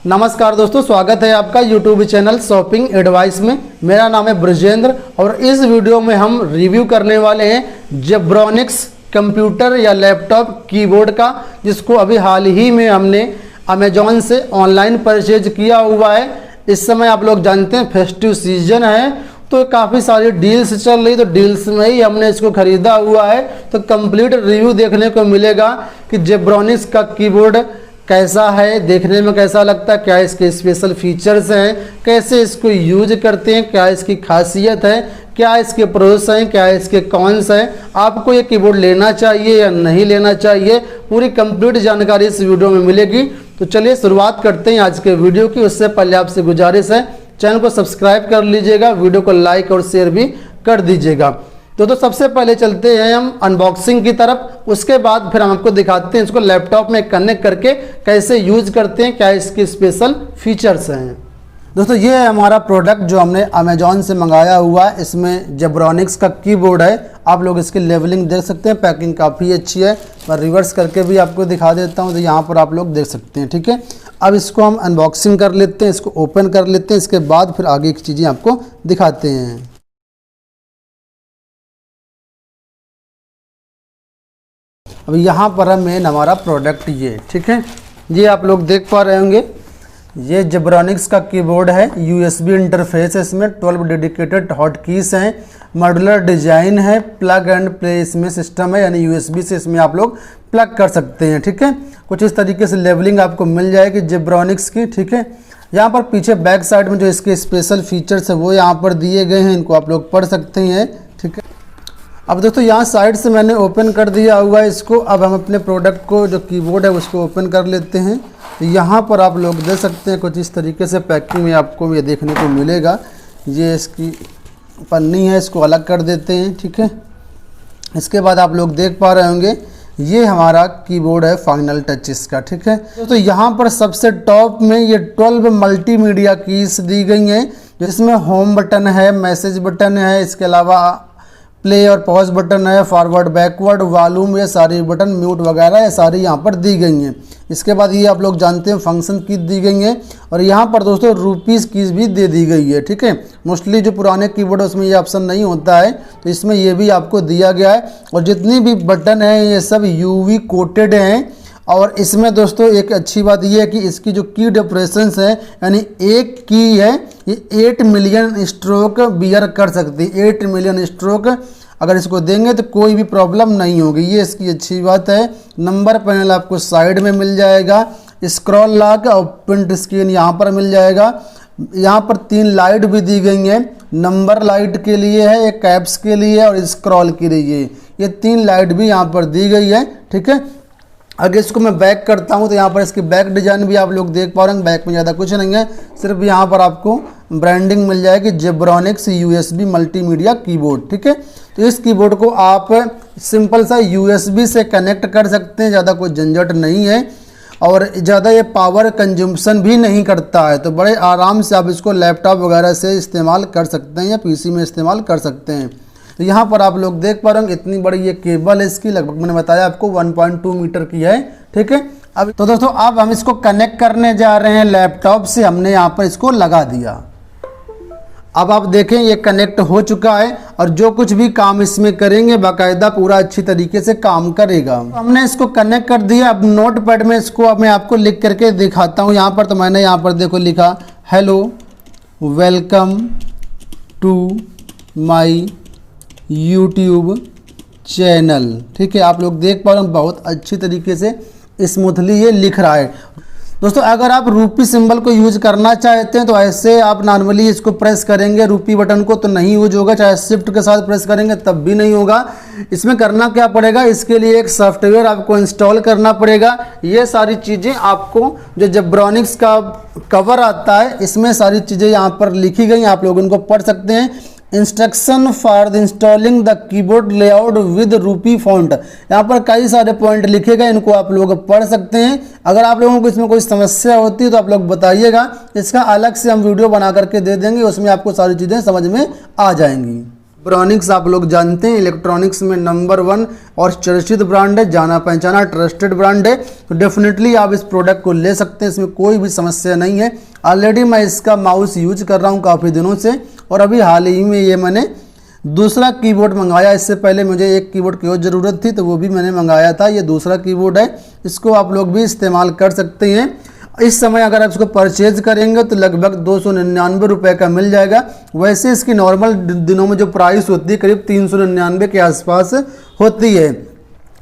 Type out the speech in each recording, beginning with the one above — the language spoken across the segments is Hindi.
नमस्कार दोस्तों, स्वागत है आपका YouTube चैनल शॉपिंग एडवाइस में। मेरा नाम है ब्रजेंद्र और इस वीडियो में हम रिव्यू करने वाले हैं जेब्रॉनिक्स कंप्यूटर या लैपटॉप कीबोर्ड का, जिसको अभी हाल ही में हमने अमेजॉन से ऑनलाइन परचेज किया हुआ है। इस समय आप लोग जानते हैं फेस्टिव सीजन है, तो काफ़ी सारी डील्स चल रही, तो डील्स में ही हमने इसको ख़रीदा हुआ है। तो कंप्लीट रिव्यू देखने को मिलेगा कि जेब्रॉनिक्स का कीबोर्ड कैसा है, देखने में कैसा लगता है, क्या इसके स्पेशल फीचर्स हैं, कैसे इसको यूज करते हैं, क्या इसकी खासियत है, क्या इसके प्रोस हैं, क्या इसके कॉन्स हैं, आपको ये कीबोर्ड लेना चाहिए या नहीं लेना चाहिए, पूरी कंप्लीट जानकारी इस वीडियो में मिलेगी। तो चलिए शुरुआत करते हैं आज के वीडियो की। उससे पहले आपसे गुजारिश है, चैनल को सब्सक्राइब कर लीजिएगा, वीडियो को लाइक और शेयर भी कर दीजिएगा। तो सबसे पहले चलते हैं हम अनबॉक्सिंग की तरफ, उसके बाद फिर हम आपको दिखाते हैं इसको लैपटॉप में कनेक्ट करके कैसे यूज करते हैं, क्या इसके स्पेशल फीचर्स हैं। दोस्तों ये है हमारा प्रोडक्ट जो हमने अमेजॉन से मंगाया हुआ है। इसमें जेब्रॉनिक्स का कीबोर्ड है। आप लोग इसकी लेवलिंग देख सकते हैं, पैकिंग काफ़ी अच्छी है। मैं रिवर्स करके भी आपको दिखा देता हूँ, तो यहाँ पर आप लोग देख सकते हैं। ठीक है, अब इसको हम अनबॉक्सिंग कर लेते हैं, इसको ओपन कर लेते हैं, इसके बाद फिर आगे की चीज़ें आपको दिखाते हैं। अब यहाँ पर है मेन हमारा प्रोडक्ट ये। ठीक है, ये आप लोग देख पा रहे होंगे, ये जेब्रॉनिक्स का कीबोर्ड है। USB इंटरफेस है, इसमें 12 डेडिकेटेड हॉट कीज हैं, मॉड्यूलर डिजाइन है, प्लग एंड प्ले इसमें सिस्टम है, यानी USB से इसमें आप लोग प्लग कर सकते हैं। ठीक है, कुछ इस तरीके से लेवलिंग आपको मिल जाएगी जेब्रॉनिक्स की। ठीक है, यहाँ पर पीछे बैक साइड में जो इसके स्पेशल फीचर्स है वो यहाँ पर दिए गए हैं, इनको आप लोग पढ़ सकते हैं। ठीक है, अब दोस्तों यहाँ साइड से मैंने ओपन कर दिया हुआ है इसको। अब हम अपने प्रोडक्ट को जो कीबोर्ड है उसको ओपन कर लेते हैं। यहाँ पर आप लोग देख सकते हैं कुछ इस तरीके से पैकिंग में आपको ये देखने को मिलेगा। ये इसकी पन्नी है, इसको अलग कर देते हैं। ठीक है, इसके बाद आप लोग देख पा रहे होंगे ये हमारा कीबोर्ड है फाइनल टच इसका। ठीक है, तो यहाँ पर सबसे टॉप में ये 12 मल्टीमीडिया कीज दी गई हैं, जिसमें होम बटन है, मैसेज बटन है, इसके अलावा प्ले और पॉज बटन है, फॉरवर्ड बैकवर्ड वॉल्यूम, ये सारी बटन, म्यूट वगैरह ये सारी यहाँ पर दी गई हैं। इसके बाद ये आप लोग जानते हैं फंक्शन की दी गई हैं, और यहाँ पर दोस्तों रुपीज़ कीज भी दे दी गई है। ठीक है, मोस्टली जो पुराने कीबोर्ड है उसमें ये ऑप्शन नहीं होता है, तो इसमें ये भी आपको दिया गया है। और जितनी भी बटन है ये सब UV कोटेड हैं। और इसमें दोस्तों एक अच्छी बात यह है कि इसकी जो की डिप्रेशंस है, यानी एक की है ये 8 मिलियन स्ट्रोक बियर कर सकती है। 8 मिलियन स्ट्रोक अगर इसको देंगे तो कोई भी प्रॉब्लम नहीं होगी, ये इसकी अच्छी बात है। नंबर पैनल आपको साइड में मिल जाएगा, स्क्रॉल लॉक और प्रिंट स्क्रीन यहाँ पर मिल जाएगा। यहाँ पर 3 लाइट भी दी गई हैं, नंबर लाइट के लिए है, एक कैप्स के लिए और स्क्रॉल के लिए, ये 3 लाइट भी यहाँ पर दी गई है। ठीक है, अगर इसको मैं बैक करता हूँ तो यहाँ पर इसकी बैक डिजाइन भी आप लोग देख पा रहे हैं। बैक में ज़्यादा कुछ नहीं है, सिर्फ यहाँ पर आपको ब्रांडिंग मिल जाएगी जेब्रॉनिक्स USB मल्टीमीडिया कीबोर्ड। ठीक है, तो इस कीबोर्ड को आप सिंपल सा USB से कनेक्ट कर सकते हैं, ज़्यादा कोई झंझट नहीं है और ज़्यादा ये पावर कंजम्पशन भी नहीं करता है। तो बड़े आराम से आप इसको लैपटॉप वगैरह से इस्तेमाल कर सकते हैं या PC में इस्तेमाल कर सकते हैं। तो यहाँ पर आप लोग देख पा रहे हैं इतनी बड़ी ये केबल है इसकी, लगभग मैंने बताया आपको 1.2 मीटर की है। ठीक है, अब तो दोस्तों अब हम इसको कनेक्ट करने जा रहे हैं लैपटॉप से। हमने यहाँ पर इसको लगा दिया, अब आप देखें ये कनेक्ट हो चुका है और जो कुछ भी काम इसमें करेंगे बाकायदा पूरा अच्छी तरीके से काम करेगा। तो हमने इसको कनेक्ट कर दिया। अब नोट पैड में इसको अब मैं आपको लिख करके दिखाता हूँ। यहाँ पर तो मैंने यहाँ पर देखो लिखा, hello welcome to my YouTube channel. ठीक है, आप लोग देख पा रहे हैं बहुत अच्छी तरीके से स्मूथली ये लिख रहा है। दोस्तों अगर आप रूपी सिंबल को यूज करना चाहते हैं तो ऐसे आप नॉर्मली इसको प्रेस करेंगे रूपी बटन को तो नहीं यूज होगा, चाहे शिफ्ट के साथ प्रेस करेंगे तब भी नहीं होगा। इसमें करना क्या पड़ेगा, इसके लिए एक सॉफ्टवेयर आपको इंस्टॉल करना पड़ेगा। ये सारी चीज़ें आपको जो जेब्रॉनिक्स का कवर आता है इसमें सारी चीज़ें यहाँ पर लिखी गई, आप लोग उनको पढ़ सकते हैं। Instruction for the installing the keyboard layout with रूपी फॉन्ट, यहाँ पर कई सारे पॉइंट लिखे गए, इनको आप लोग पढ़ सकते हैं। अगर आप लोगों को इसमें कोई समस्या होती है तो आप लोग बताइएगा, इसका अलग से हम वीडियो बना करके दे देंगे, उसमें आपको सारी चीज़ें समझ में आ जाएंगी। जेब्रॉनिक्स आप लोग जानते हैं इलेक्ट्रॉनिक्स में नंबर 1 और चर्चित ब्रांड है, जाना पहचाना ट्रस्टेड ब्रांड है। तो डेफिनेटली आप इस प्रोडक्ट को ले सकते हैं, इसमें कोई भी समस्या नहीं है। ऑलरेडी मैं इसका माउस यूज कर रहा हूँ काफ़ी दिनों से, और अभी हाल ही में ये मैंने दूसरा कीबोर्ड मंगाया। इससे पहले मुझे एक कीबोर्ड की और ज़रूरत थी तो वो भी मैंने मंगाया था। ये दूसरा कीबोर्ड है, इसको आप लोग भी इस्तेमाल कर सकते हैं। इस समय अगर आप इसको परचेज करेंगे तो लगभग 299 रुपये का मिल जाएगा। वैसे इसकी नॉर्मल दिनों में जो प्राइस होती है करीब 399 के आसपास होती है।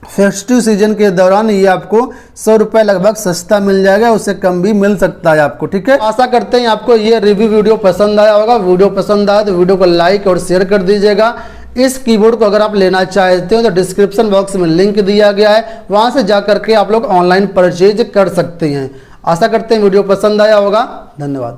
फेस्टिव सीजन के दौरान ये आपको 100 रुपये लगभग सस्ता मिल जाएगा, उससे कम भी मिल सकता है आपको। ठीक है, आशा करते हैं आपको ये रिव्यू वीडियो पसंद आया होगा। वीडियो पसंद आया तो वीडियो को लाइक और शेयर कर दीजिएगा। इस कीबोर्ड को अगर आप लेना चाहते हो तो डिस्क्रिप्शन बॉक्स में लिंक दिया गया है, वहां से जा करके आप लोग ऑनलाइन परचेज कर सकते हैं। आशा करते हैं वीडियो पसंद आया होगा। धन्यवाद।